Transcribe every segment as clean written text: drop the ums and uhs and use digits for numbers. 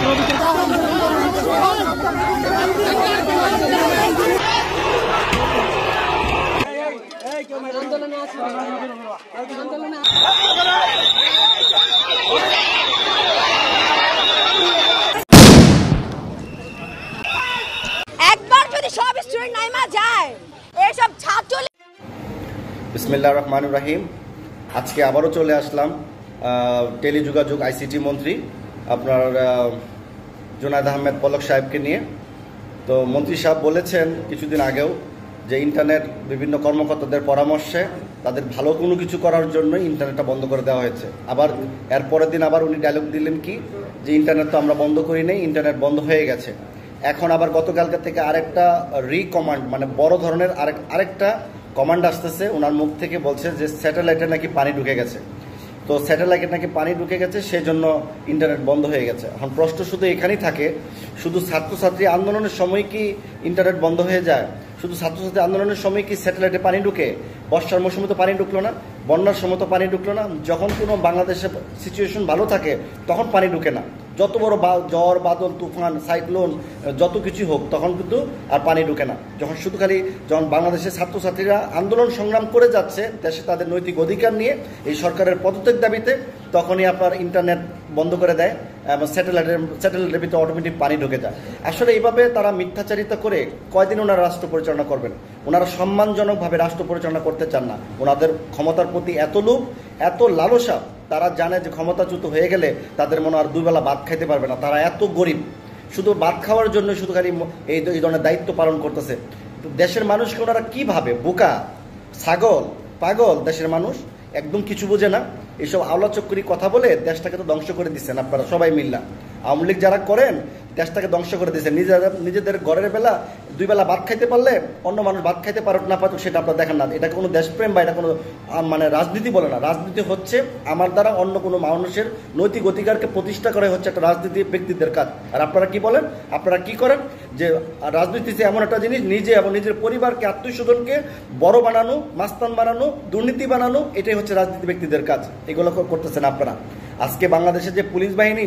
একবার যদি সব স্টুডেন্ট নাইমা যায় এইসব ছাত্র। বিসমিল্লাহির রহমানির রহিম। আজকে আবারও চলে আসলাম টেলিযোগাযোগ আইসিটি মন্ত্রী আপনার জুনায়েদ আহমেদ পলক সাহেবকে নিয়ে। তো মন্ত্রী সাহেব বলেছেন কিছুদিন আগেও যে ইন্টারনেট বিভিন্ন কর্মকর্তাদের পরামর্শে তাদের ভালো কোনো কিছু করার জন্য ইন্টারনেটটা বন্ধ করে দেওয়া হয়েছে। আবার এর পরের দিন আবার উনি ডায়লগ দিলেন কি যে ইন্টারনেট তো আমরা বন্ধ করি নাই, ইন্টারনেট বন্ধ হয়ে গেছে। এখন আবার গতকালকে থেকে আরেকটা রিকমান্ড মানে বড় ধরনের আরেকটা কমান্ড আসতেছে ওনার মুখ থেকে, বলছে যে স্যাটেলাইটে নাকি পানি ঢুকে গেছে। তো স্যাটেলাইটে নাকি পানি ঢুকে গেছে, সেজন্য ইন্টারনেট বন্ধ হয়ে গেছে। এখন প্রশ্ন শুধু এখানেই থাকে, শুধু ছাত্রছাত্রী আন্দোলনের সময় কি ইন্টারনেট বন্ধ হয়ে যায়? শুধু ছাত্রছাত্রী আন্দোলনের সময় কি স্যাটেলাইটে পানি ঢুকে? বর্ষার মৌসুমে তো পানি ঢুকলো না, বন্যার সময় তো পানি ঢুকলো না। যখন কোনো বাংলাদেশের সিচুয়েশন ভালো থাকে তখন পানি ঢুকে না। যত বড় ঝড় বাদল তুফান সাইক্লোন যত কিছু হোক তখন কিন্তু আর পানি ঢুকে না। যখন বাংলাদেশের ছাত্রছাত্রীরা আন্দোলন সংগ্রাম করে যাচ্ছে দেশে তাদের নৈতিক অধিকার নিয়ে এই সরকারের পদত্যাগ দাবিতে, তখনই আপনার ইন্টারনেট বন্ধ করে দেয় এবং স্যাটেলাইটের ভিতরে অটোমেটিক পানি ঢুকে যায়। আসলে এইভাবে তারা মিথ্যাচারিতা করে কয়দিন ওনারা রাষ্ট্র পরিচালনা করবেন? ওনারা সম্মানজনকভাবে রাষ্ট্র পরিচালনা করতে চান না। ওনাদের ক্ষমতার প্রতি এত লোভ, এত লালসা, তারা জানে যে ক্ষমতাচ্যুত হয়ে গেলে তাদের মনে আর দুবেলা ভাত খাইতে পারবে না। তারা এত গরিব, শুধু ভাত খাওয়ার জন্য শুধু খালি এই ধরনের দায়িত্ব পালন করতেছে। দেশের মানুষকে ওনারা কি ভাবে? বোকা, ছাগল, পাগল দেশের মানুষ, একদম কিছু বোঝে না। এইসব আওলা চক্করি কথা বলে দেশটাকে তো ধ্বংস করে দিচ্ছেন আপনারা সবাই মিল্লা। আওয়ামী লীগ যারা করেন দেশটাকে ধ্বংস করে দিচ্ছেন। নিজেদের ঘরের বেলা দুই বেলা ভাত খাইতে পারলে অন্য মানুষ ভাত খাইতে পারুক না পারুক সেটা আপনারা দেখেন না। এটা কোনো দেশপ্রেম বা এটা কোনো মানে রাজনীতি বলে না। রাজনীতি হচ্ছে আমার দ্বারা অন্য কোনো মানুষের নৈতিক অধিকারকে প্রতিষ্ঠা করা হচ্ছে একটা রাজনীতি ব্যক্তিদের কাজ। আর আপনারা কি বলেন? আপনারা কি করেন যে রাজনীতি এমন একটা জিনিস, নিজে এবং নিজের পরিবারকে আত্মীয়স্বজনকে বড় বানানো, মাস্তান বানানো, দুর্নীতি বানানো, এটাই হচ্ছে রাজনীতি ব্যক্তিদের কাজ। এগুলো করতেছেন আপনারা। আজকে বাংলাদেশের যে পুলিশ বাহিনী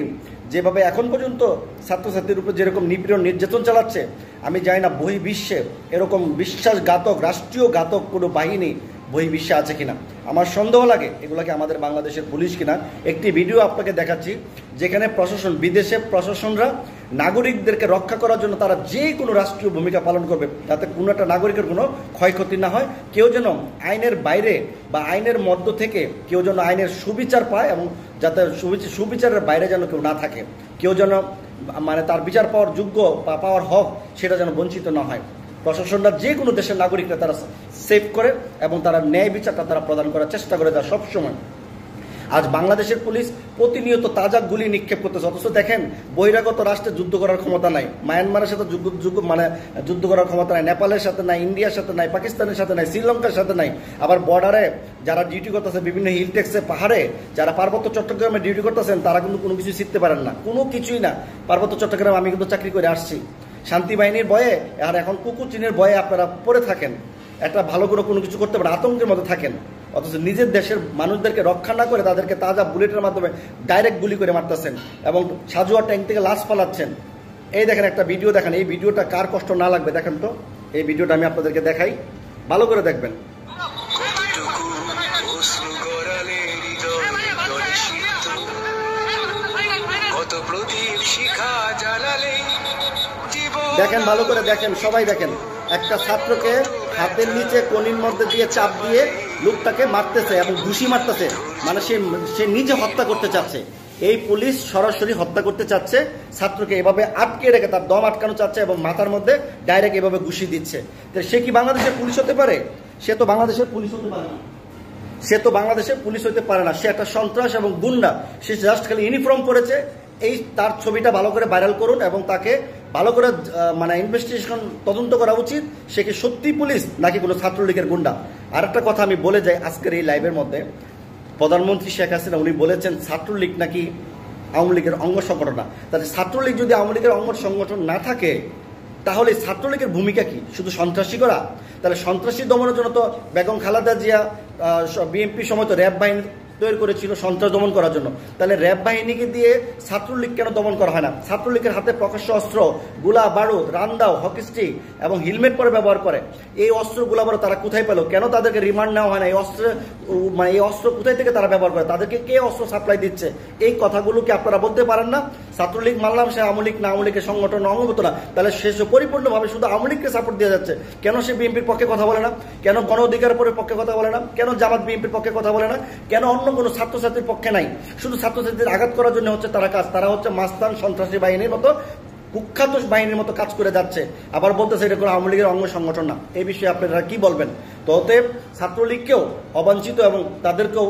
যেভাবে এখন পর্যন্ত ছাত্রছাত্রীর উপর যেরকম নিপীড়ন নির্যাতন চালাচ্ছে, আমি জানি না বহির্বিশ্বে এরকম বিশ্বাসঘাতক রাষ্ট্রীয় ঘাতক কোনো বাহিনী বহির্বিশ্বে আছে কিনা। আমার সন্দেহ লাগে এগুলোকে আমাদের বাংলাদেশের পুলিশ কিনা। একটি ভিডিও আপনাকে দেখাচ্ছি যেখানে প্রশাসন, বিদেশে প্রশাসনরা নাগরিকদেরকে রক্ষা করার জন্য তারা যে কোনো রাষ্ট্রীয় ভূমিকা পালন করবে যাতে কোনো একটা নাগরিকের কোনো ক্ষয়ক্ষতি না হয়। কেউ যেন আইনের বাইরে বা আইনের মধ্য থেকে কেউ যেন আইনের সুবিচার পায় এবং যাতে সুবিচারের বাইরে যেন কেউ না থাকে, কেউ যেন মানে তার বিচার পাওয়ার যোগ্য বা পাওয়ার হক সেটা যেন বঞ্চিত না হয়। প্রশাসনরা যে কোনো দেশের নাগরিকরা তারা সেভ করে এবং তারা ন্যায় বিচারটা তারা প্রদান করার চেষ্টা করে তারা সবসময়। আজ বাংলাদেশের পুলিশ প্রতিনিয়ত তাজা গুলি নিক্ষেপ করতেছে, অথচ দেখেন বহিরাগত রাষ্ট্রে যুদ্ধ করার ক্ষমতা নাই। মায়ানমারের সাথে যুদ্ধ করার ক্ষমতা নাই, নেপালের সাথে নাই, ইন্ডিয়ার সাথে নাই, পাকিস্তানের সাথে নাই, শ্রীলঙ্কার সাথে নাই। আবার বর্ডারে যারা ডিউটি করতেছে, বিভিন্ন হিল টেক্সে পাহাড়ে যারা পার্বত্য চট্টগ্রামে ডিউটি করতেছেন তারা কিন্তু কোনো কিছু শিখতে পারেন না, কোনো কিছুই না। পার্বত্য চট্টগ্রামে আমি কিন্তু চাকরি করে আসছি। শান্তি বাহিনীর ভয়ে আর এখন কুকুর চিনের ভয়ে আপনারা পড়ে থাকেন, একটা ভালো করে কোনো কিছু করতে পারেন, আতঙ্কের মধ্যে থাকেন। অথচ নিজের দেশের মানুষদেরকে রক্ষা না করে তাদেরকে তাজা বুলেটের মাধ্যমে ডাইরেক্ট গুলি করে মারতেছেন এবং সাজুয়া ট্যাঙ্ক থেকে লাশ ফালাচ্ছেন। এই দেখেন একটা ভিডিও দেখেন, এই ভিডিওটা কার কষ্ট না লাগবে দেখেন তো। এই ভিডিওটা আমি আপনাদেরকে দেখাই, ভালো করে দেখবেন। দেখেন ভালো করে দেখেন, সবাই দেখেন। একটা ছাত্রকে হাতের নিচে কনির মধ্যে দিয়ে চাপ দিয়ে লোকটাকে মারতেছে এবং ঘুষি মারতেছে, মানে সে নিজে হত্যা করতে চাচ্ছে। এই পুলিশ সরাসরি হত্যা করতে চাচ্ছে ছাত্রকে, এভাবে আটকে রেখে তার দম আটকানো চাচ্ছে এবং মাথার মধ্যে ডাইরেক্ট এভাবে ঘুষি দিচ্ছে। তো সে কি বাংলাদেশের পুলিশ হতে পারে? সে তো বাংলাদেশের পুলিশ হতে পারে না। হতে পারে না। সে একটা সন্ত্রাস এবং গুন্ডা। সে জাস্ট খালি ইউনিফর্ম পরেছে। এই তার ছবিটা ভালো করে ভাইরাল করুন এবং তাকে ভালো করে মানে ইনভেস্টিগেশন তদন্ত করা উচিত। সে কি সত্যি পুলিশ নাকি কোনো ছাত্রলীগের গুন্ডা? আর একটা কথা আমি বলে যাই আজকের এই লাইভের মধ্যে, প্রধানমন্ত্রী শেখ হাসিনা উনি বলেছেন ছাত্রলীগ নাকি আওয়ামী লীগের অঙ্গ সংগঠন না। তাহলে ছাত্রলীগ যদি আওয়ামী লীগের অঙ্গ সংগঠন না থাকে তাহলে ছাত্রলীগের ভূমিকা কি? শুধু সন্ত্রাসী করা? তাহলে সন্ত্রাসী দমনের জন্য তো বেগম খালেদা জিয়া বিএনপির সময় তো র্যাব বাহিনী তৈরি করেছিল সন্ত্রাস দমন করার জন্য, তাহলে র্যাব বাহিনীকে দিয়ে ছাত্রলীগ কেন দমন করা হয় না? ছাত্রলীগের হাতে প্রকাশ্য অস্ত্র, গোলা বারুদ, রান্দাও, হকি স্টিক এবং হেলমেট পরে ব্যবহার করে। এই অস্ত্র গোলা বারুদ তারা কোথায় পেল? কেন তাদেরকে রিমান্ড নেওয়া হয় না? এই অস্ত্র কোথায় থেকে তারা ব্যবহার করে? তাদেরকে কে অস্ত্র সাপ্লাই দিচ্ছে? এই কথাগুলো কি আপনারা বলতে পারেন না? ছাত্রলীগ মানলাম সে আওয়ামী লীগ না, আওয়ামী লীগের সংগঠন অঙ্গভূত না, তাহলে সে পরিপূর্ণভাবে শুধু আওয়ামী লীগকে সাপোর্ট দেওয়া যাচ্ছে। কেন সে বিএনপির পক্ষে কথা বলে না? কেন গণ অধিকার পক্ষে কথা বলে না? কেন জামাত বিএনপির পক্ষে কথা বলে না? কেন অন্য কোনো ছাত্রছাত্রীর পক্ষে নাই? শুধু ছাত্রছাত্রীদের আঘাত করার জন্য হচ্ছে তারা কাজ। তারা হচ্ছে মাস্তান সন্ত্রাসী বাহিনীর মতো, কুখ্যাত বাহিনীর মতো কাজ করে যাচ্ছে। আবার বলতেছে এটা কোনো আওয়ামী লীগের অঙ্গ সংগঠন না। এই বিষয়ে আপনারা কি বলবেন? তো অতএব ছাত্রলীগকেও অবাঞ্ছিত এবং তাদেরকেও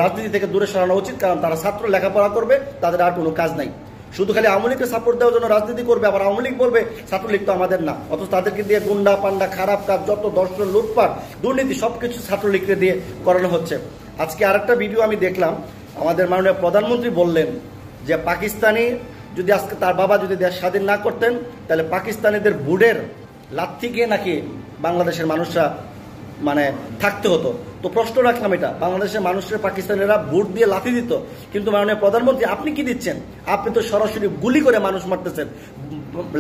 রাজনীতি থেকে দূরে সরানো উচিত, কারণ তারা ছাত্র লেখাপড়া করবে, তাদের আর কোনো কাজ নাই। শুধু খালি আওয়ামী লীগকে সাপোর্ট দেওয়ার জন্য রাজনীতি করবে, আবার আওয়ামী লীগ বলবে ছাত্রলীগ তো আমাদের না। অথচ তাদেরকে দিয়ে গুন্ডা পান্ডা, খারাপ কাজ, যত দর্শন, লুটপাট, দুর্নীতি সবকিছু ছাত্রলীগকে দিয়ে করানো হচ্ছে। আজকে আরেকটা ভিডিও আমি দেখলাম, আমাদের মাননীয় প্রধানমন্ত্রী বললেন যে পাকিস্তানি যদি আজকে তার বাবা যদি দেশ স্বাধীন না করতেন, তাহলে পাকিস্তানিদের বুটের লাথি গিয়ে নাকি বাংলাদেশের মানুষরা থাকতে হতো। তো প্রশ্ন রাখলাম, এটা বাংলাদেশের মানুষের পাকিস্তানিরা বুট দিয়ে লাথি দিত, কিন্তু মাননীয় প্রধানমন্ত্রী আপনি কি দিচ্ছেন? আপনি তো সরাসরি গুলি করে মানুষ মারতেছেন।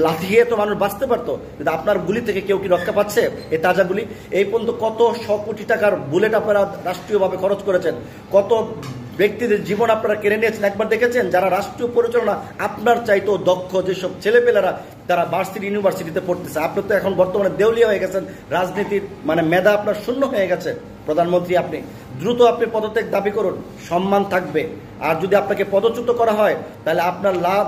লাথি খেয়ে তো মানুষ বাঁচতে পারতো, কিন্তু আপনার গুলি থেকে কেউ কি রক্ষা পাচ্ছে? এই তাজা গুলি, এই পর্যন্ত কত 100 কোটি টাকার বুলেট আপনারা রাষ্ট্রীয়ভাবে খরচ করেছেন, কত ব্যক্তিদের জীবন আপনারা কেড়ে নিয়েছেন। একবার দেখেছেন যারা রাষ্ট্রীয় পরিচালনা আপনার চাইতেও দক্ষ যেসব ছেলেপেলেরা তারা ইউনিভার্সিটিতে পড়তেছে, আপনি তো এখন বর্তমানে দেউলিয়া হয়ে গেছেন, রাজনীতির মেধা আপনার শূন্য হয়ে গেছে। প্রধানমন্ত্রী আপনি দ্রুত পদত্যাগ দাবি করুন, সম্মান থাকবে। আর যদি আপনাকে পদচ্যুত করা হয় তাহলে আপনার লাভ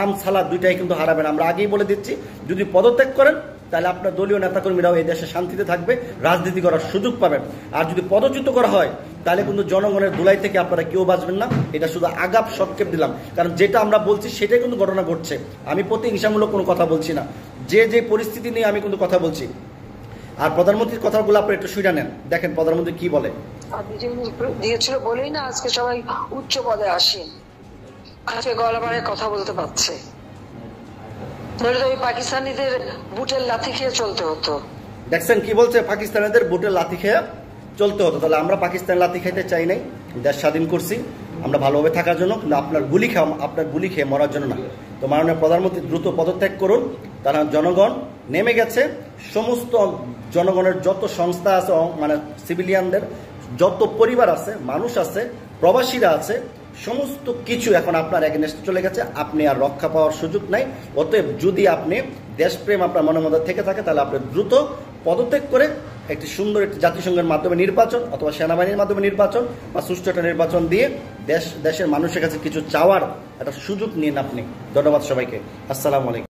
আম সালাদ দুইটাই কিন্তু হারাবেন। আমরা আগেই বলে দিচ্ছি, যদি পদত্যাগ করেন তাহলে আপনার দলীয় নেতাকর্মীরাও এই দেশে শান্তিতে থাকবে, রাজনীতি করার সুযোগ পাবেন। আর যদি পদচ্যুত করা হয় তাহলে কিন্তু জনগণের ধুলাই থেকে আপনারা কেউ বাঁচবেন না। এটা শুধু আগাপ সংক্ষেপ দিলাম, কারণ যেটা আমরা বলছি সেটাই কিন্তু ঘটনা ঘটছে। আমি প্রতিহিংসামূলক কোনো কথা বলছি না, যে পরিস্থিতি নিয়ে আমি কিন্তু কথা বলছি। আর প্রধানমন্ত্রীর কথাগুলো আপনি একটু শুনে নেন, দেখেন প্রধানমন্ত্রী কি বলে। দিয়েছিল বলেই না আজকে সবাই উচ্চ পদে আসেন, আজকে গলাবারে কথা বলতে পারছে। পাকিস্তানিদের বুটের লাথি খেয়ে চলতে হতো। দেখছেন কি বলছে? পাকিস্তানিদের বুটের লাথি খেয়ে চলতে হতো। তাহলে আমরা পাকিস্তানের লাথি খাইতে চাই নাই, দেশ স্বাধীন করছি আমরা ভালোভাবে থাকার জন্য, কিন্তু আপনার গুলি খেয়ে মরার জন্য না। তো মাননীয় প্রধানমন্ত্রী দ্রুত পদত্যাগ করুন, তারা জনগণ নেমে গেছে। সমস্ত জনগণের যত সংস্থা আছে, সিভিলিয়ানদের যত পরিবার আছে, মানুষ আছে, প্রবাসীরা আছে, সমস্ত কিছু এখন আপনার এগেনস্টে চলে গেছে। আপনি আর রক্ষা পাওয়ার সুযোগ নাই। অতএব যদি আপনি দেশপ্রেম আপনার মনের মধ্যে থেকে থাকে, তাহলে আপনি দ্রুত পদত্যাগ করে একটি সুন্দর একটি জাতিসংঘের মাধ্যমে নির্বাচন অথবা সেনাবাহিনীর মাধ্যমে নির্বাচন বা সুষ্ঠু একটা নির্বাচন দিয়ে দেশের মানুষের কাছে কিছু চাওয়ার একটা সুযোগ নিন আপনি। ধন্যবাদ সবাইকে। আসসালামু আলাইকুম।